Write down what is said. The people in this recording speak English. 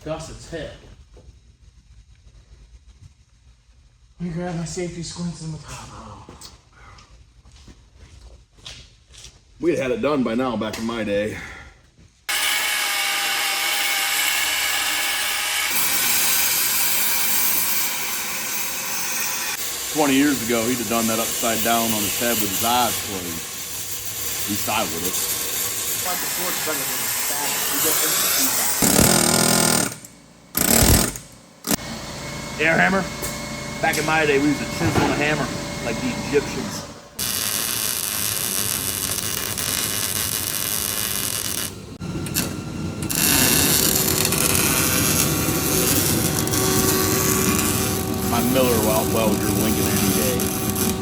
gusset's hip. Let me grab my safety squints and the top. We'd had it done by now back in my day. "20 years ago, he'd have done that upside down on his head with his eyes closed. At least I would have. Air hammer? Back in my day, we used to chisel and a hammer like the Egyptians. My Miller welder